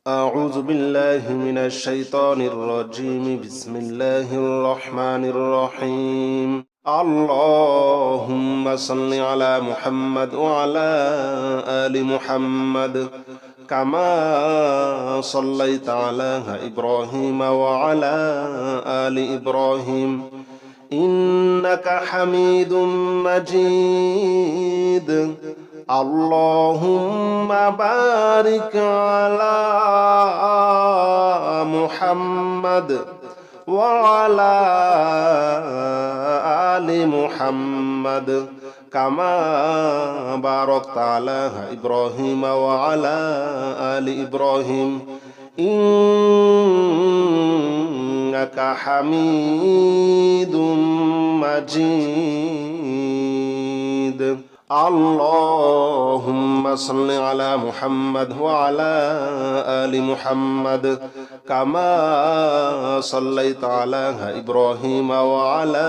أعوذ بالله من الشيطان الرجيم بسم الله الرحمن الرحيم اللهم صل على محمد وعلى آل محمد كما صليت على إبراهيم وعلى آل إبراهيم إنك حميد مجيد اللهم بارك على محمد وعلى آل محمد كما باركت على إبراهيم وعلى آل إبراهيم إنك حميد مجيد اللهم صل على محمد وعلى آل محمد كما صليت على إبراهيم وعلى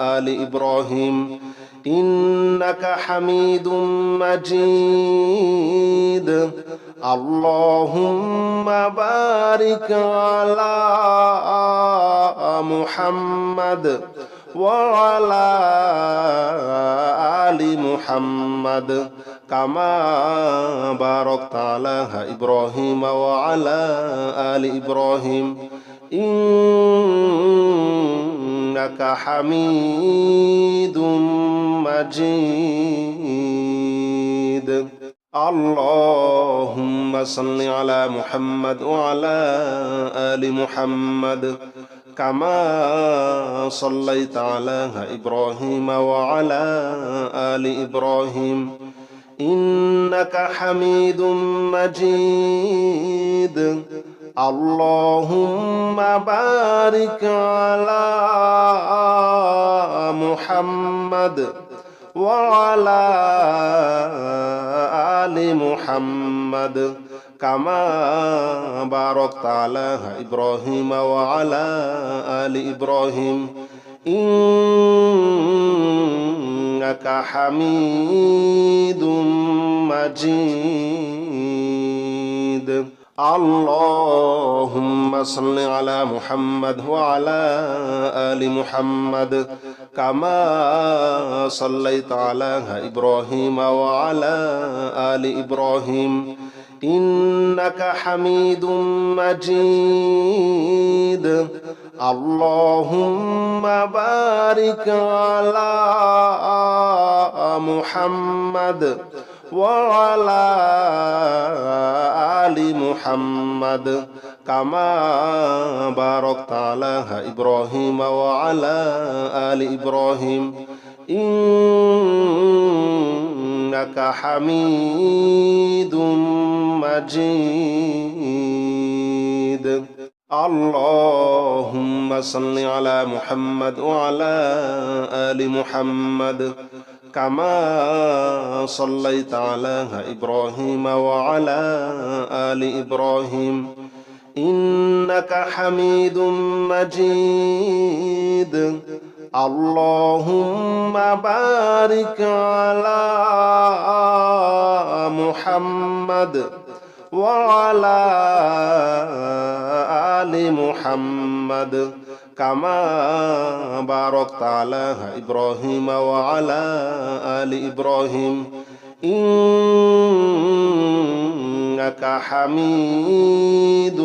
آل إبراهيم إنك حميد مجيد اللهم بارك على محمد وعلى آل محمد كما باركت على إبراهيم وعلى آل إبراهيم إنك حميد مجيد اللهم صل على محمد وعلى آل محمد كما صليت على إبراهيم وعلى آل إبراهيم إنك حميد مجيد اللهم بارك على محمد وعلى آل محمد كما باركت على إبراهيم وعلى آل إبراهيم إنك حميد مجيد اللهم صل على محمد وعلى آل محمد كما صليت على إبراهيم وعلى آل إبراهيم إنك حميد مجيد اللهم بارك على محمد وعلى آل محمد كما باركت على إبراهيم وعلى آل إبراهيم إنك حميد مجيد اللهم صل على محمد وعلى آل محمد كما صليت على إبراهيم وعلى آل إبراهيم إنك حميد مجيد اللهم بارك على محمد وعلى آل محمد كما باركت على إبراهيم وعلى آل إبراهيم إنك حميد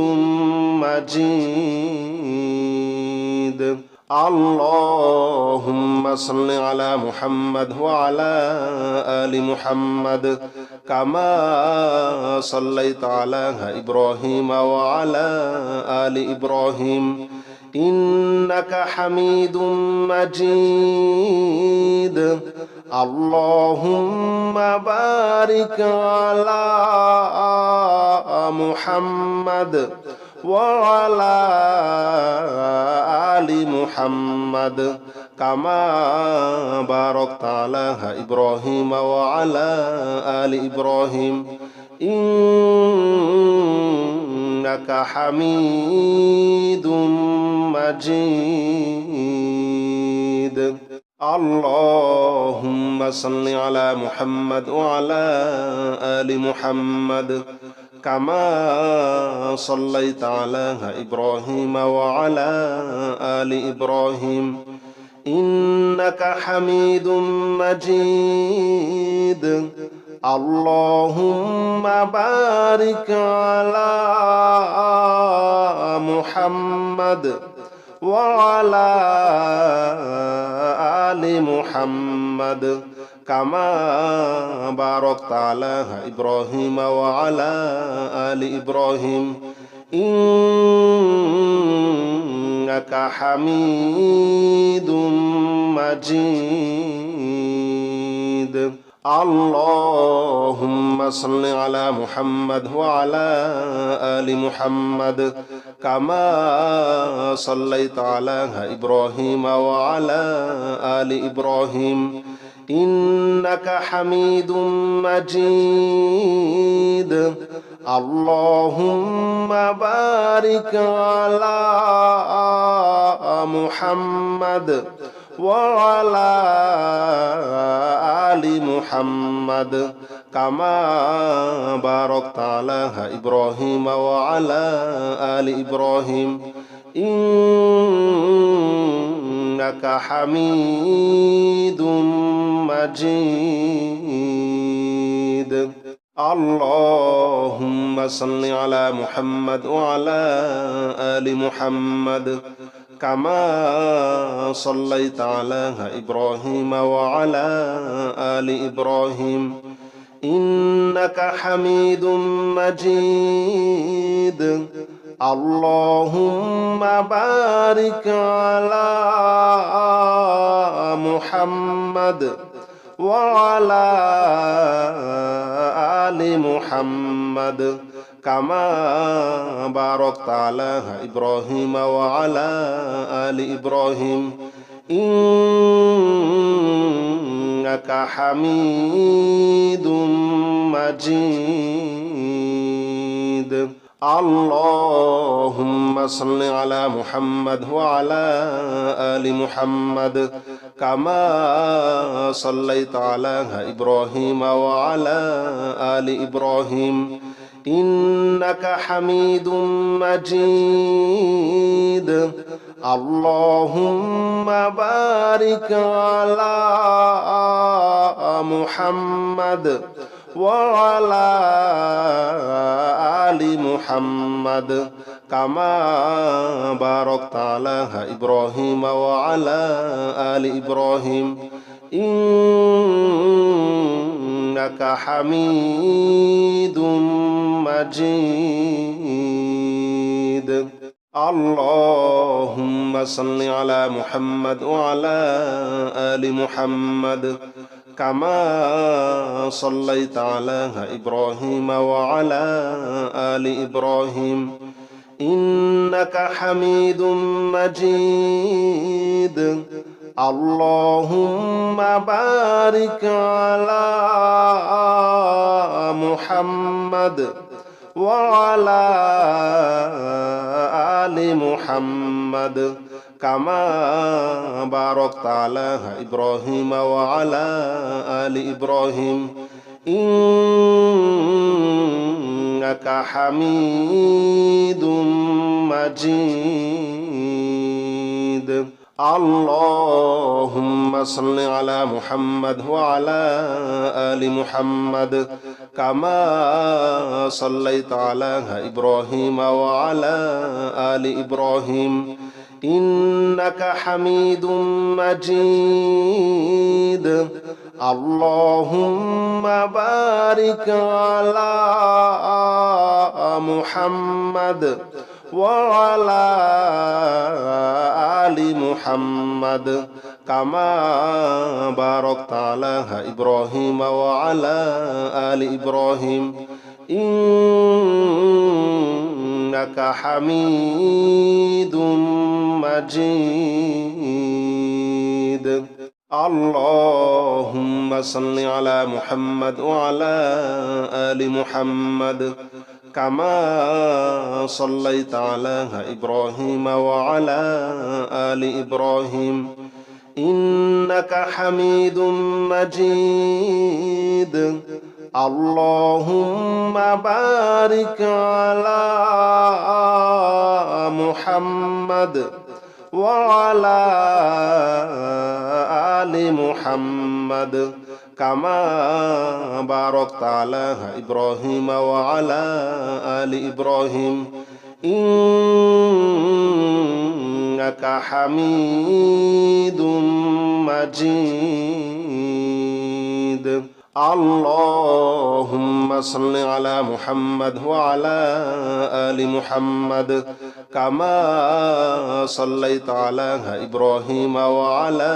مجيد اللهم صل على محمد وعلى آل محمد كما صليت على إبراهيم وعلى آل إبراهيم إنك حميد مجيد اللهم بارك على محمد وعلى آل محمد كما باركت على إبراهيم وعلى آل إبراهيم إنك حميد مجيد اللهم صل على محمد وعلى آل محمد كما صليت على إبراهيم وعلى آل إبراهيم إنك حميد مجيد اللهم بارك على محمد وعلى آل محمد كما باركت على إبراهيم وعلى آل إبراهيم إنك حميد مجيد اللهم صل على محمد وعلى آل محمد كما صليت على إبراهيم وعلى آل إبراهيم إنك حميد مجيد اللهم بارك على محمد وعلى آل محمد كما باركت على إبراهيم وعلى آل إبراهيم إنك حميد مجيد اللهم صل على محمد وعلى آل محمد كما صليت على إبراهيم وعلى آل إبراهيم إنك حميد مجيد اللهم بارك على محمد وعلى آل محمد كما باركت على إبراهيم وعلى آل إبراهيم إنك حميد مجيد اللهم صل على محمد وعلى آل محمد كما صليت على إبراهيم وعلى آل إبراهيم إنك حميد مجيد اللهم بارك على محمد وعلى آل محمد كما باركت على إبراهيم وعلى آل إبراهيم إنك حميد مجيد اللهم صل على محمد وعلى آل محمد كما صليت على إبراهيم وعلى آل إبراهيم إنك حميد مجيد اللهم بارك على محمد وعلى آل محمد كما باركت على إبراهيم وعلى آل إبراهيم إنك حميد مجيد اللهم صل على محمد وعلى آل محمد كما صليت على إبراهيم وعلى آل إبراهيم إنك حميد مجيد اللهم بارك على محمد وعلى آل محمد كما باركت على إبراهيم وعلى آل إبراهيم إنك حميد مجيد اللهم صل على محمد وعلى آل محمد كما صليت على إبراهيم وعلى آل إبراهيم إنك حميد مجيد اللهم بارك على محمد وعلى آل محمد كما باركت على إبراهيم وعلى آل إبراهيم إنك حميد مجيد اللهم صل على محمد وعلى آل محمد كما صليت على إبراهيم وعلى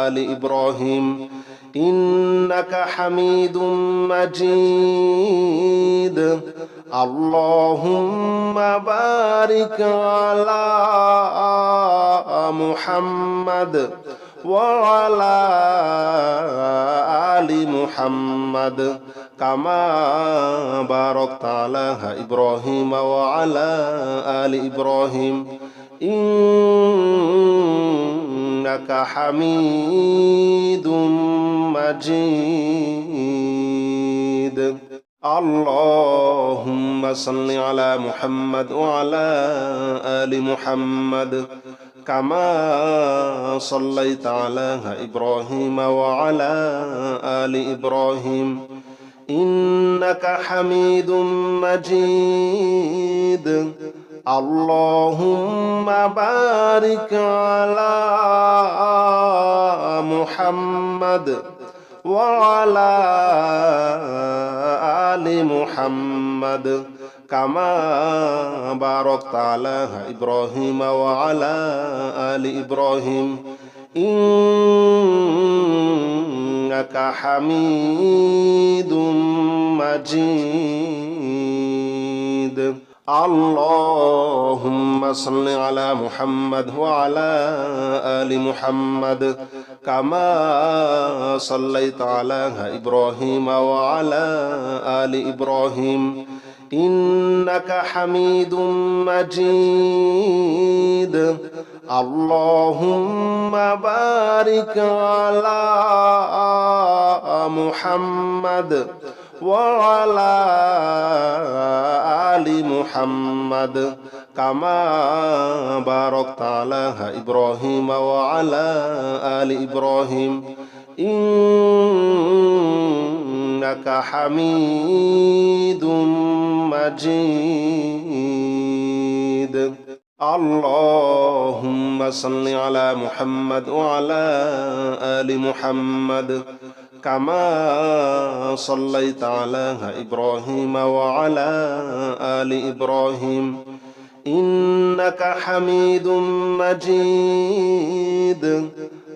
آل إبراهيم إنك حميد مجيد اللهم بارك على محمد وعلى آل محمد كما باركت على إبراهيم وعلى آل إبراهيم إنك حميد مجيد اللهم صل على محمد وعلى آل محمد كما صليت على إبراهيم وعلى آل إبراهيم إنك حميد مجيد اللهم بارك على محمد وعلى آل محمد كما باركت على إبراهيم وعلى آل إبراهيم إنك حميد مجيد اللهم صل على محمد وعلى آل محمد كما صليت على إبراهيم وعلى آل إبراهيم إنك حميد مجيد اللهم بارك على محمد وعلى آل محمد كما باركت على إبراهيم وعلى آل إبراهيم إنك حميد مجيد اللهم صل على محمد وعلى آل محمد كما صليت على إبراهيم وعلى آل إبراهيم إنك حميد مجيد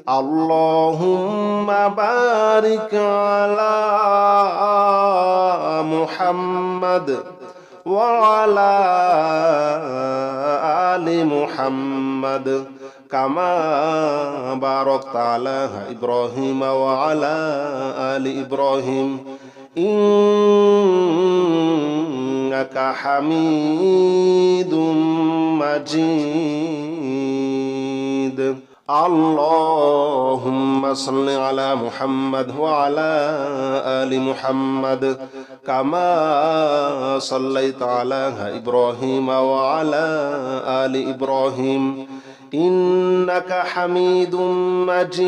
اللهم بارك على محمد وعلى آل محمد كما باركت على إبراهيم وعلى آل إبراهيم إنك حميد مجيد اللهم صل على محمد وعلى آل محمد كما صليت على إبراهيم وعلى آل إبراهيم إنك حميد مجيد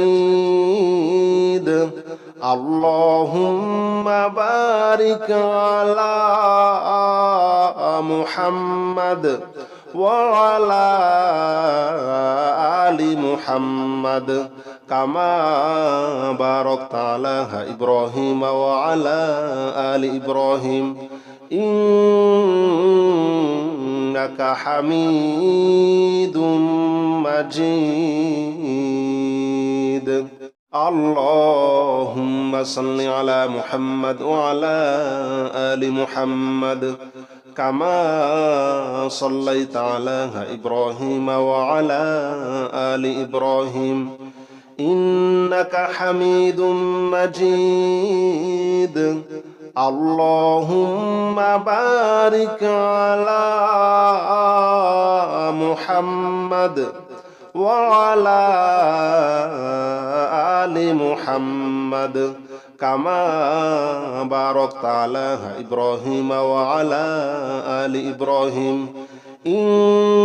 اللهم بارك على محمد وعلى آل محمد كما باركت على إبراهيم وعلى آل إبراهيم إنك حميد مجيد اللهم صل على محمد وعلى آل محمد كما صليت على إبراهيم وعلى آل إبراهيم إنك حميد مجيد اللهم بارك على محمد وعلى آل محمد كما باركت على إبراهيم وعلى آل إبراهيم إنك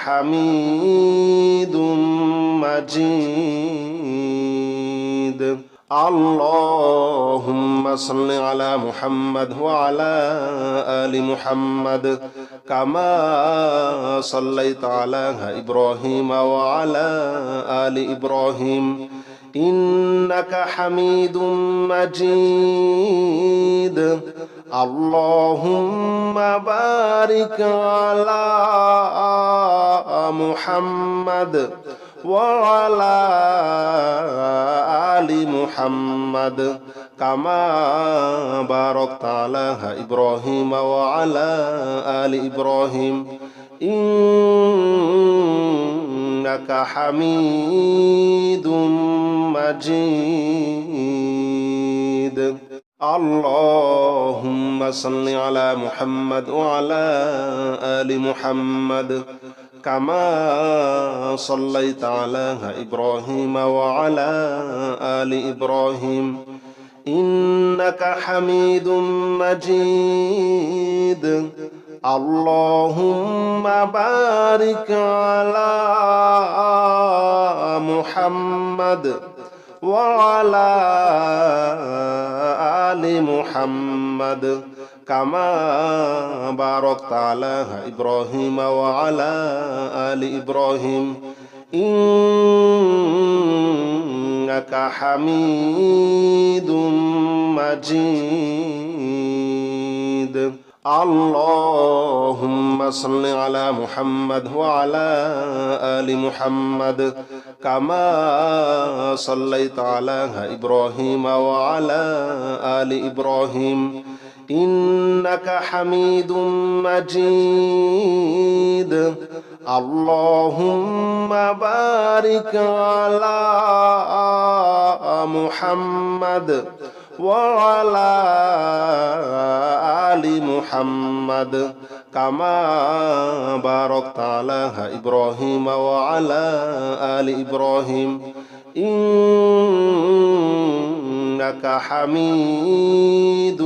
حميد مجيد اللهم صل على محمد وعلى آل محمد كما صليت على إبراهيم وعلى آل إبراهيم إنك حميد مجيد اللهم بارك على محمد وعلى آل محمد كما باركت على إبراهيم وعلى آل إبراهيم إنك حميد مجيد اللهم صل على محمد وعلى آل محمد كما صليت على إبراهيم وعلى آل إبراهيم إنك حميد مجيد اللهم بارك على محمد وعلى آل محمد كما باركت على إبراهيم وعلى آل إبراهيم إنك حميد مجيد اللهم صل على محمد وعلى آل محمد كما صليت على إبراهيم وعلى آل إبراهيم إنك حميد مجيد اللهم بارك على محمد وعلى آل محمد كما باركت على إبراهيم وعلى آل إبراهيم إنك حميد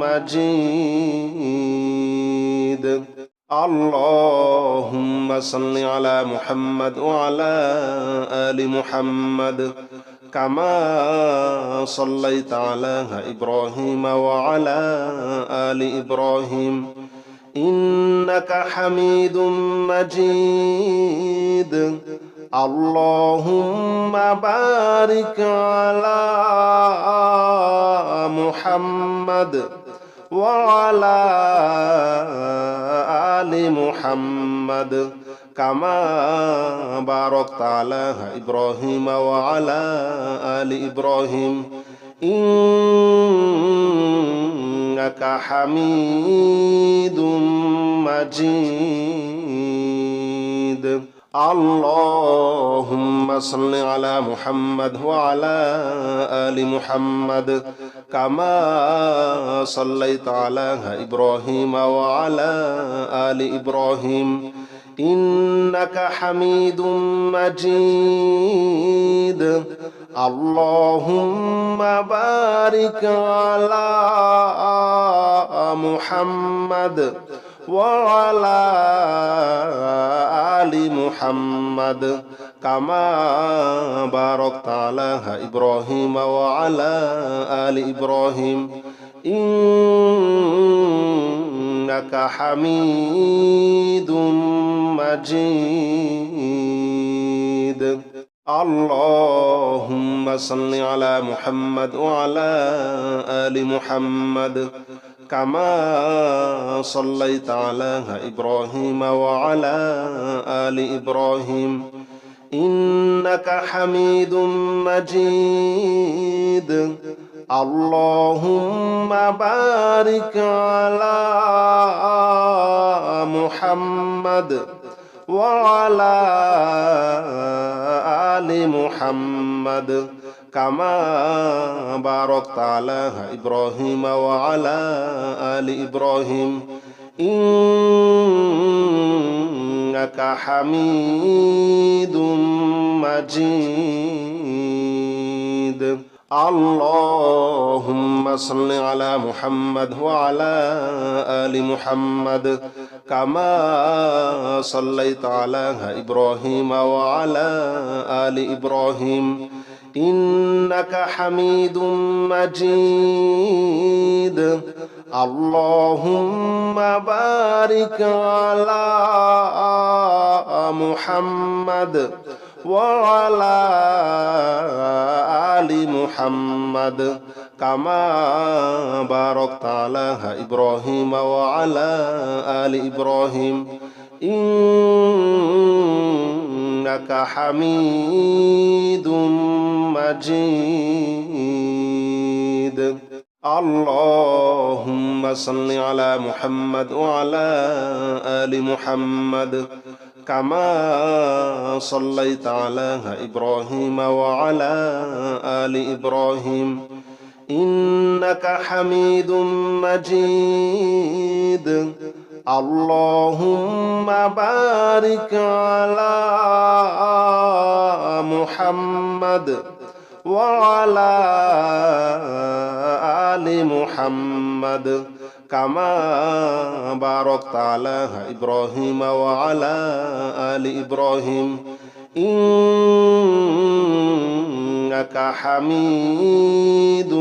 مجيد اللهم صل على محمد وعلى آل محمد كما صليت على إبراهيم وعلى آل إبراهيم إنك حميد مجيد اللهم بارك على محمد وعلى آل محمد كما باركت على إبراهيم وعلى آل إبراهيم إنك حميد مجيد اللهم صل على محمد وعلى آل محمد كما صليت على إبراهيم وعلى آل إبراهيم إنك حميد مجيد اللهم بارك على محمد وعلى آل محمد كما باركت على إبراهيم وعلى آل إبراهيم إنك حميد مجيد اللهم صل على محمد وعلى آل محمد كما صليت على إبراهيم وعلى آل إبراهيم إنك حميد مجيد اللهم بارك على محمد وعلى آل محمد كما باركت على إبراهيم وعلى آل إبراهيم إنك حميد مجيد اللهم صل على محمد وعلى آل محمد كما صليت على إبراهيم وعلى آل إبراهيم إنك حميد مجيد اللهم بارك على محمد وعلى آل محمد كما باركت على إبراهيم وعلى آل إبراهيم إنك حميد مجيد اللهم صل على محمد وعلى آل محمد كما صليت على إبراهيم وعلى آل إبراهيم إنك حميد مجيد اللهم بارك على محمد وعلى آل محمد كما باركت على إبراهيم وعلى آل إبراهيم إنك حميد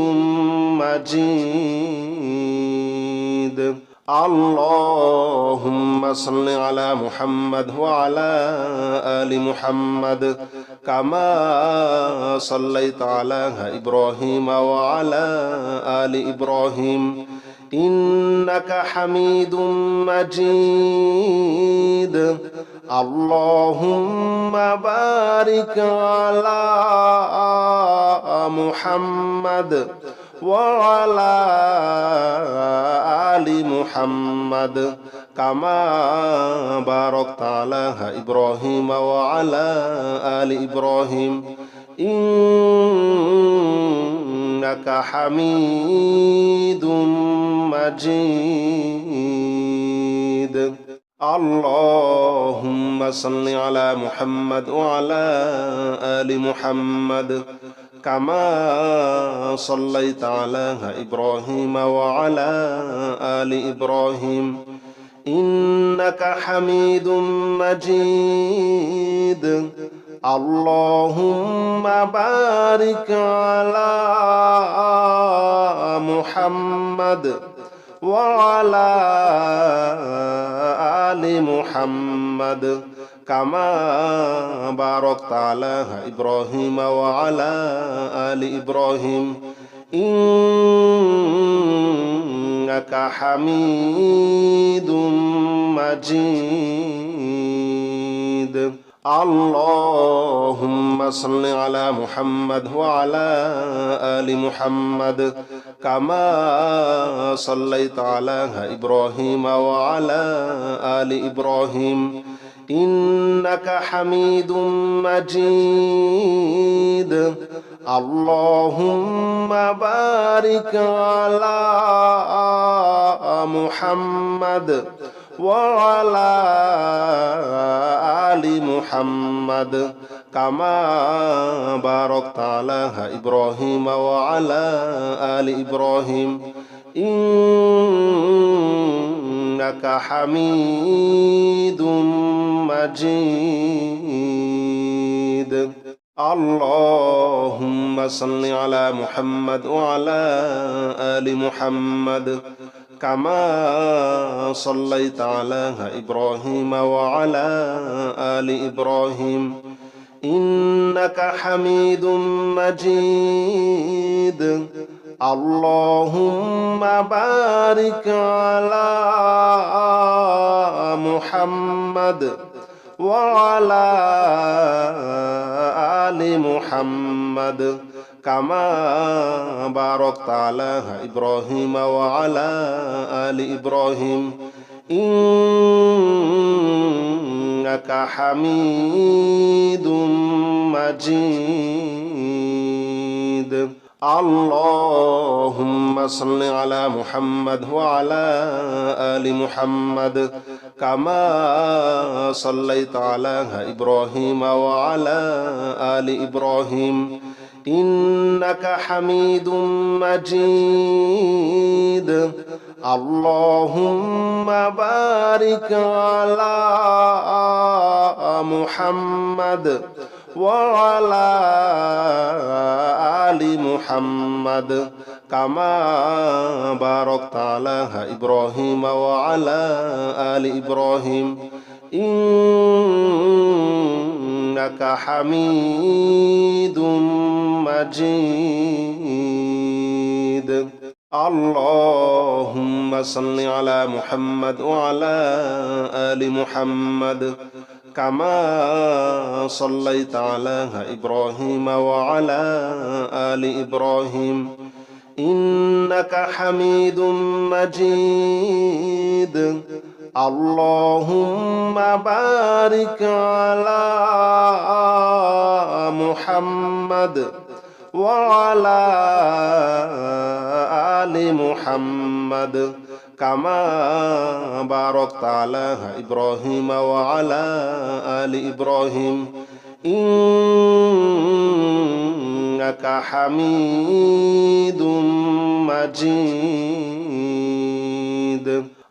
مجيد اللهم صل على محمد وعلى آل محمد كما صليت على إبراهيم وعلى آل إبراهيم إنك حميد مجيد اللهم بارك على محمد وعلى آل محمد كما باركت على إبراهيم وعلى آل إبراهيم إنك حميد مجيد اللهم صل على محمد وعلى آل محمد كما صليت على إبراهيم وعلى آل إبراهيم إنك حميد مجيد اللهم بارك على محمد وعلى آل محمد كما باركت على إبراهيم وعلى آل إبراهيم إنك حميد مجيد اللهم صل على محمد وعلى آل محمد كما صليت على إبراهيم وعلى آل إبراهيم إنك حميد مجيد اللهم بارك على محمد وعلى آل محمد كما باركت على إبراهيم وعلى آل إبراهيم إنك حميد مجيد اللهم صل على محمد وعلى آل محمد كما صليت على إبراهيم وعلى آل إبراهيم إنك حميد مجيد اللهم بارك على محمد وعلى آل محمد كما باركت على إبراهيم وعلى آل إبراهيم إنك حميد مجيد اللهم صل على محمد وعلى آل محمد كما صليت على إبراهيم وعلى آل إبراهيم إنك حميد مجيد اللهم بارك على محمد وعلى آل محمد كما باركت على إبراهيم وعلى آل إبراهيم إنك حميد مجيد اللهم صل على محمد وعلى آل محمد كما صليت على إبراهيم وعلى آل إبراهيم إنك حميد مجيد اللهم بارك على محمد وعلى آل محمد كما باركت على إبراهيم وعلى آل إبراهيم إنك حميد مجيد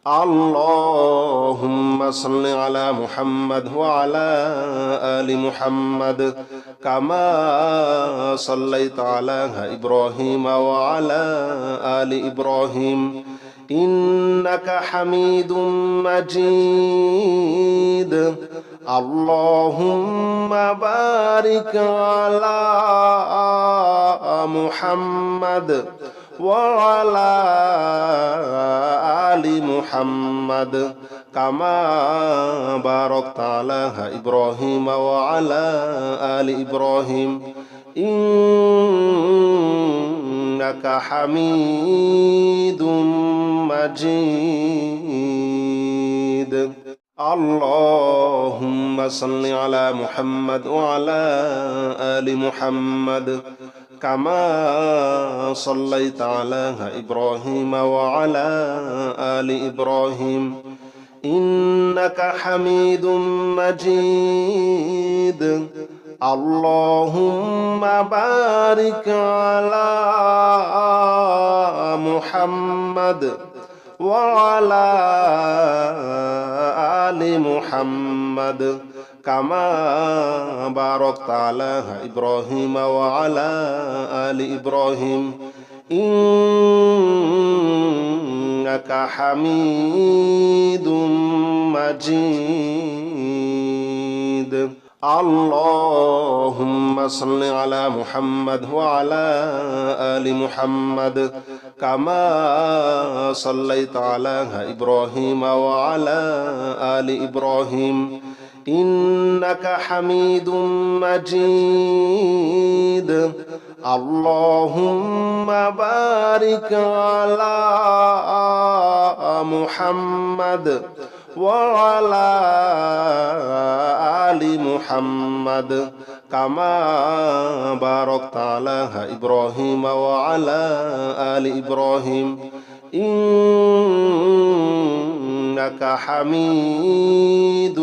اللهم صل على محمد وعلى آل محمد كما صليت على إبراهيم وعلى آل إبراهيم إنك حميد مجيد اللهم بارك على محمد وعلى آل محمد كما باركت على إبراهيم وعلى آل إبراهيم إنك حميد مجيد اللهم صل على محمد وعلى آل محمد كما صليت على إبراهيم وعلى آل إبراهيم إنك حميد مجيد اللهم بارك على محمد وعلى آل محمد كما باركت على إبراهيم وعلى آل إبراهيم إنك حميد مجيد اللهم صل على محمد وعلى آل محمد كما صليت على إبراهيم وعلى آل إبراهيم إنك حميد مجيد اللهم بارك على محمد وعلى آل محمد كما باركت على إبراهيم وعلى آل إبراهيم إنك حميد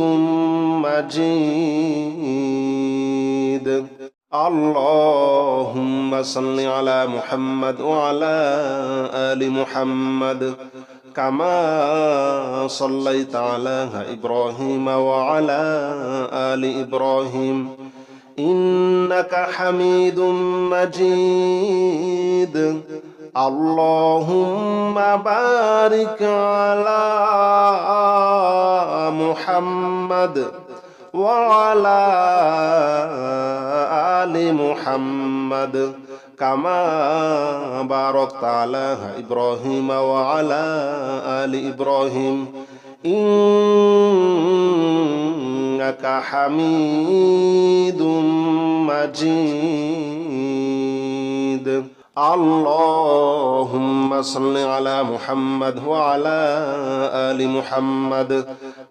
مجيد اللهم صل على محمد وعلى آل محمد كما صليت على إبراهيم وعلى آل إبراهيم إنك حميد مجيد اللهم بارك على محمد وعلى آل محمد كما باركت على إبراهيم وعلى آل إبراهيم إنك حميد مجيد اللهم صل على محمد وعلى آل محمد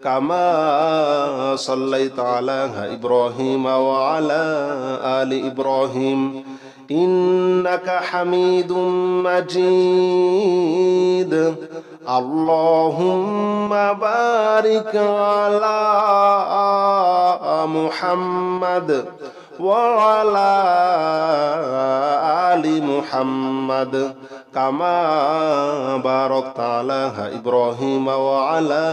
كما صليت على إبراهيم وعلى آل إبراهيم إنك حميد مجيد اللهم بارك على محمد وعلى آل محمد كما باركت على إبراهيم وعلى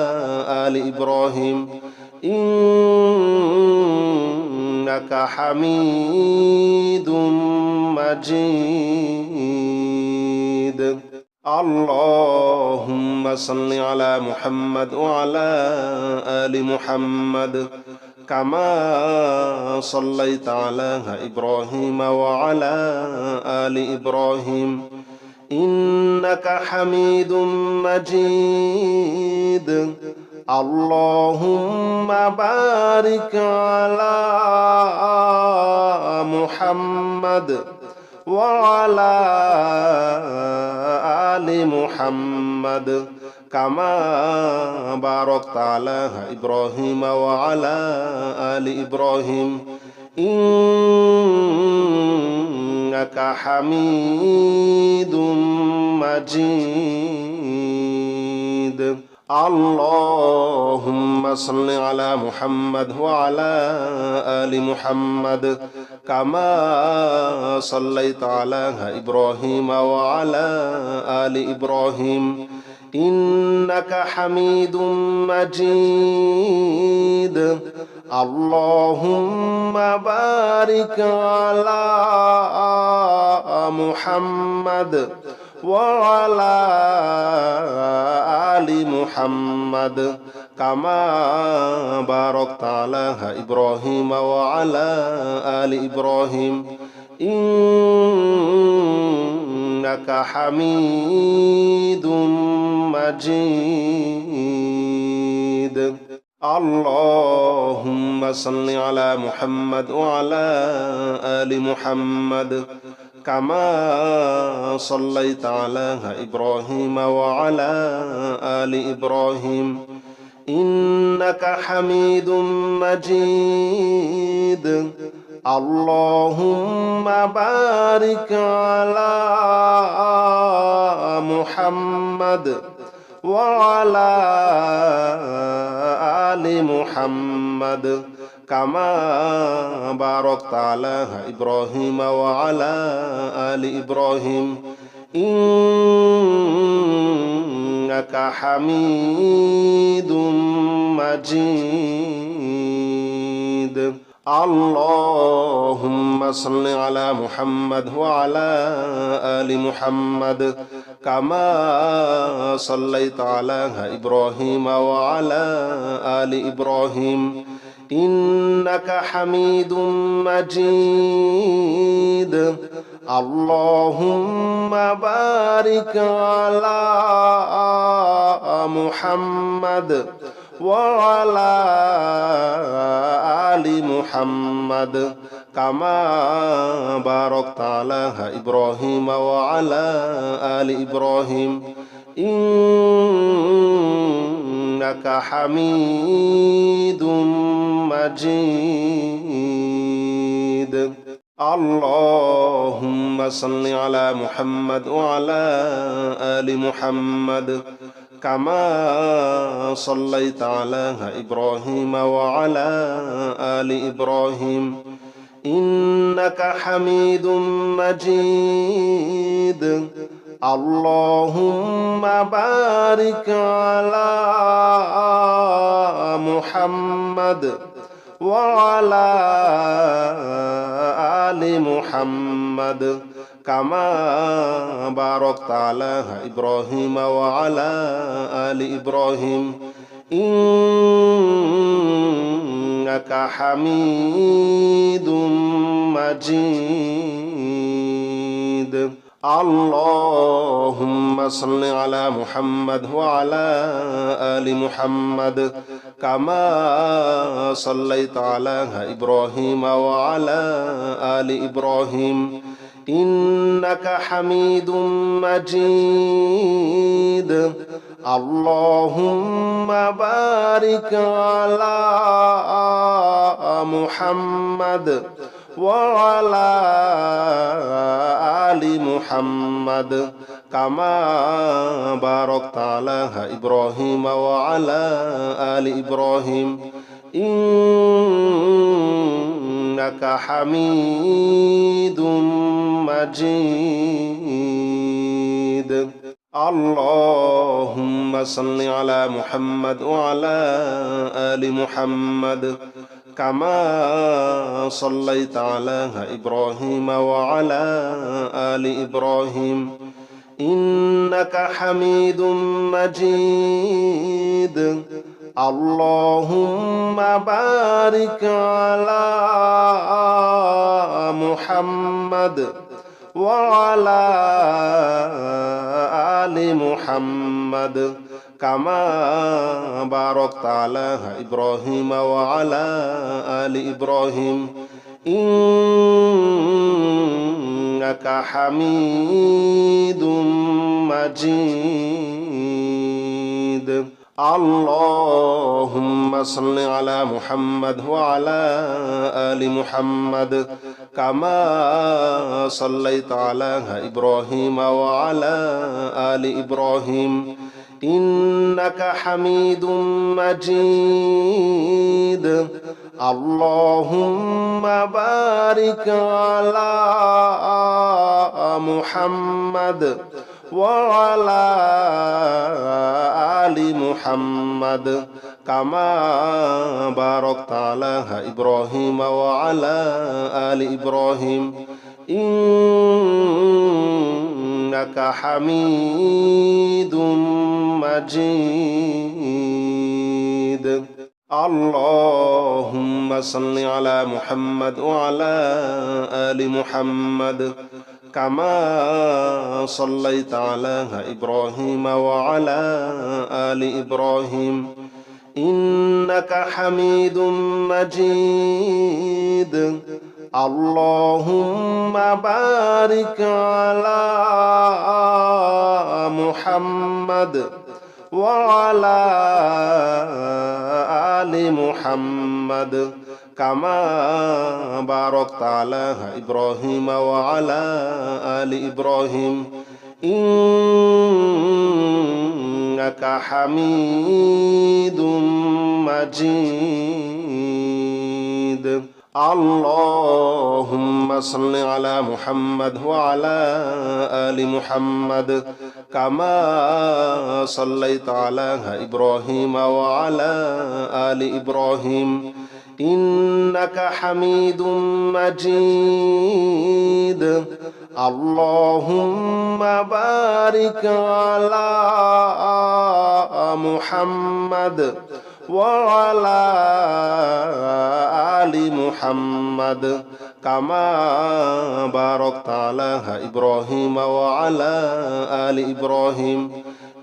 آل إبراهيم إنك حميد مجيد اللهم صل على محمد وعلى آل محمد كما صليت على إبراهيم وعلى آل إبراهيم إنك حميد مجيد اللهم بارك على محمد وعلى آل محمد كما باركت على إبراهيم وعلى آل إبراهيم إنك حميد مجيد اللهم صل على محمد وعلى آل محمد كما صليت على إبراهيم وعلى آل إبراهيم إنك حميد مجيد اللهم بارك على محمد وعلى آل محمد كما باركت على إبراهيم وعلى آل إبراهيم إنك حميد مجيد اللهم صل على محمد وعلى آل محمد كما صليت على إبراهيم وعلى آل إبراهيم إنك حميد مجيد اللهم بارك على محمد وعلى آل محمد كما باركت على إبراهيم وعلى آل إبراهيم إنك حميد مجيد اللهم صل على محمد وعلى آل محمد كما صليت على إبراهيم وعلى آل إبراهيم إنك حميد مجيد اللهم بارك على محمد وعلى آل محمد كما باركت على إبراهيم وعلى آل إبراهيم إنك حميد مجيد اللهم صل على محمد وعلى آل محمد كما صليت على إبراهيم وعلى آل إبراهيم إنك حميد مجيد اللهم بارك على محمد وعلى آل محمد كما باركت على إبراهيم وعلى آل إبراهيم إنك حميد مجيد اللهم صل على محمد وعلى آل محمد كما صليت على إبراهيم وعلى آل إبراهيم إنك حميد مجيد اللهم بارك على محمد وعلى آل محمد كما باركت على إبراهيم وعلى آل إبراهيم إنك حميد مجيد اللهم صل على محمد وعلى آل محمد كما صليت على إبراهيم وعلى آل إبراهيم إنك حميد مجيد اللهم بارك على محمد وعلى آل محمد كما باركت على إبراهيم وعلى آل إبراهيم إنك حميد مجيد اللهم صل على محمد وعلى آل محمد كما صليت على إبراهيم وعلى آل إبراهيم إنك حميد مجيد اللهم بارك على محمد وعلى آل محمد كما باركت على إبراهيم وعلى آل إبراهيم إنك حميد مجيد اللهم صل على محمد وعلى آل محمد كما صليت على إبراهيم وعلى آل إبراهيم إنك حميد مجيد اللهم بارك على محمد وعلى آل محمد كما باركت على إبراهيم وعلى آل إبراهيم إنك حميد مجيد اللهم صل على محمد وعلى آل محمد كما صليت على إبراهيم وعلى آل إبراهيم إنك حميد مجيد اللهم بارك على محمد وعلى آل محمد كما باركت على إبراهيم وعلى آل إبراهيم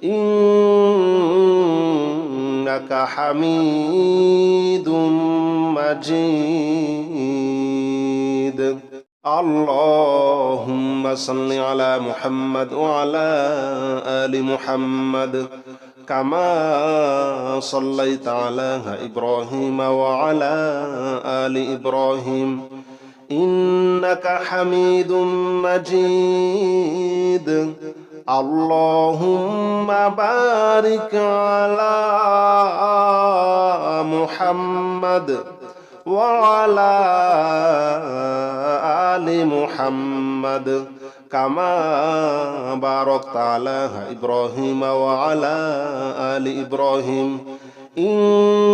إنك حميد مجيد اللهم صل على محمد وعلى آل محمد كما صليت على إبراهيم وعلى آل إبراهيم إنك حميد مجيد اللهم بارك على محمد وعلى آل محمد كما باركت على إبراهيم وعلى آل إبراهيم إنك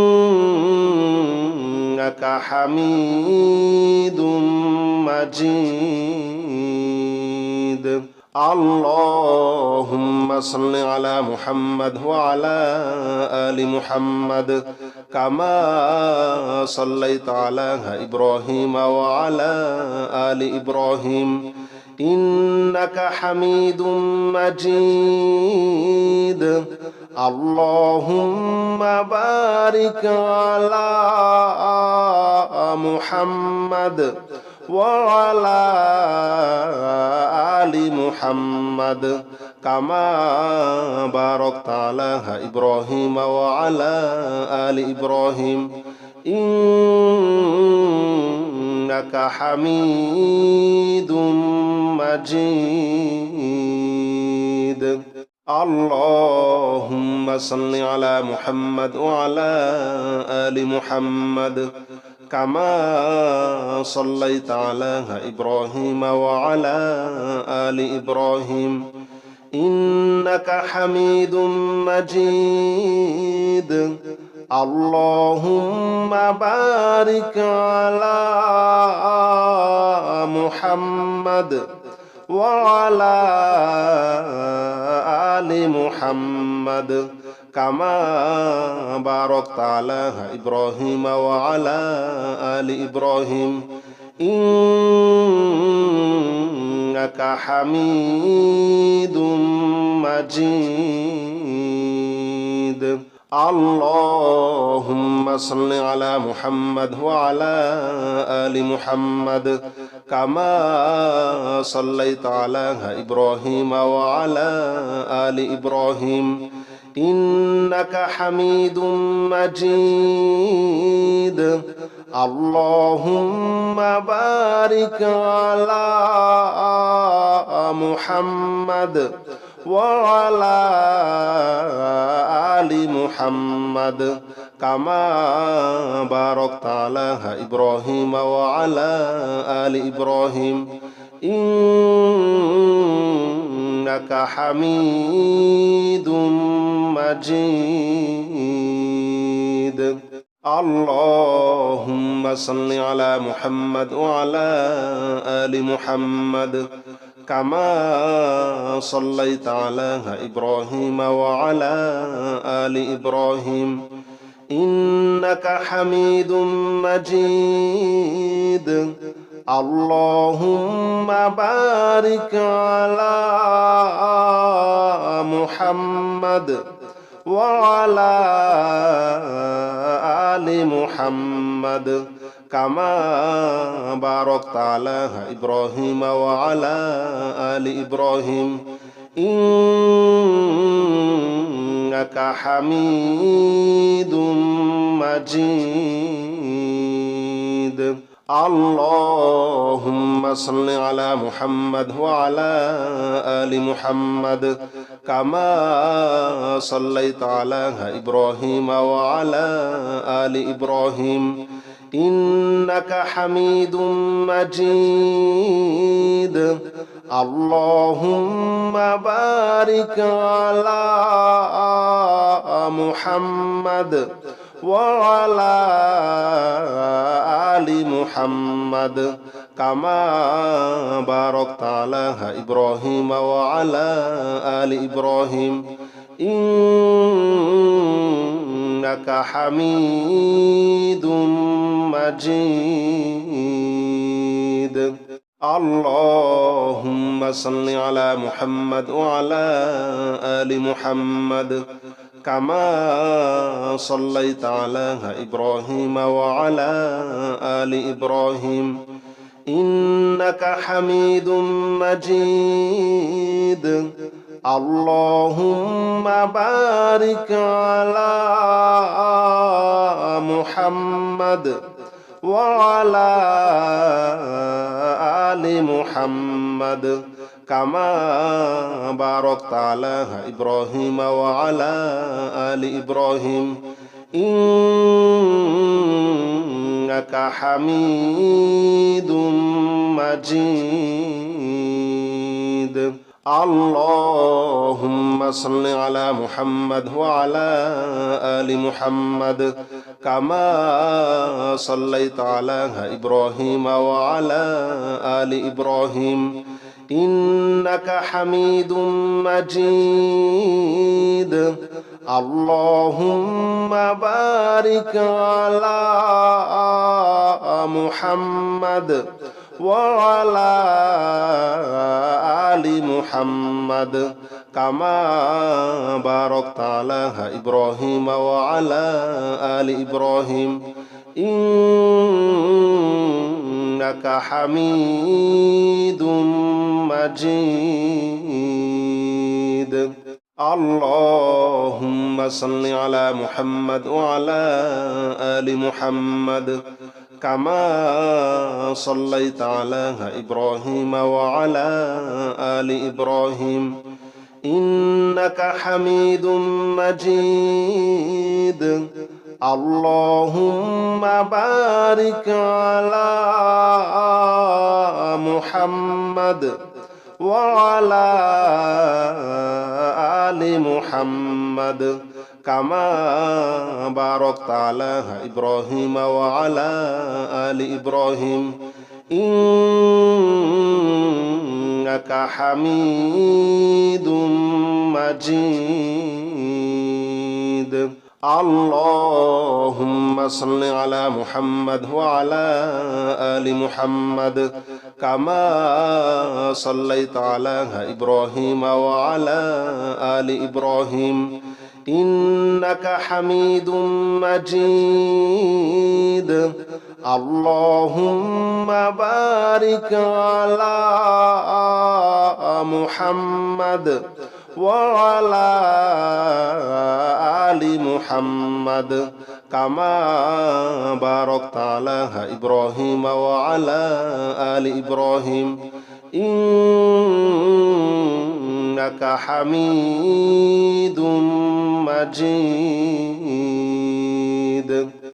حميد مجيد اللهم صل على محمد وعلى آل محمد كما صليت على إبراهيم وعلى آل إبراهيم إنك حميد مجيد اللهم بارك على محمد وعلى آل محمد كما باركت على إبراهيم وعلى آل إبراهيم إنك حميد مجيد اللهم صل على محمد وعلى آل محمد كما صليت على إبراهيم وعلى آل إبراهيم إنك حميد مجيد اللهم بارك على محمد وعلى آل محمد كما باركت على إبراهيم وعلى آل إبراهيم إنك حميد مجيد اللهم صل على محمد وعلى آل محمد كما صليت على إبراهيم وعلى آل إبراهيم إنك حميد مجيد اللهم بارك على محمد وعلى آل محمد كما باركت على إبراهيم وعلى آل إبراهيم إنك حميد مجيد اللهم صل على محمد وعلى آل محمد كما صليت على إبراهيم وعلى آل إبراهيم إنك حميد مجيد اللهم بارك على محمد وعلى آل محمد كما باركت على إبراهيم وعلى آل إبراهيم إنك حميد مجيد اللهم صل على محمد وعلى آل محمد كما صليت على إبراهيم وعلى آل إبراهيم إنك حميد مجيد اللهم بارك على محمد وعلى آل محمد كما باركت على إبراهيم وعلى آل إبراهيم إنك حميد مجيد اللهم صل على محمد وعلى آل محمد كما صليت على إبراهيم وعلى آل إبراهيم إنك حميد مجيد اللهم بارك على محمد وعلى آل محمد كما باركت على إبراهيم وعلى آل إبراهيم إنك حميد مجيد اللهم صل على محمد وعلى آل محمد كما صليت على إبراهيم وعلى آل إبراهيم إنك حميد مجيد اللهم بارك على محمد وعلى آل محمد كما باركت على إبراهيم وعلى آل إبراهيم إنك حميد مجيد اللهم صل على محمد وعلى آل محمد كما صليت على إبراهيم وعلى آل إبراهيم إنك حميد مجيد اللهم بارك على محمد وعلى آل محمد كما باركت على إبراهيم وعلى آل إبراهيم إنك حميد مجيد اللهم صل على محمد وعلى آل محمد كما صليت على إبراهيم وعلى آل إبراهيم إنك حميد مجيد اللهم بارك على محمد وعلى آل محمد كما باركت على إبراهيم وعلى آل إبراهيم إنك حميد مجيد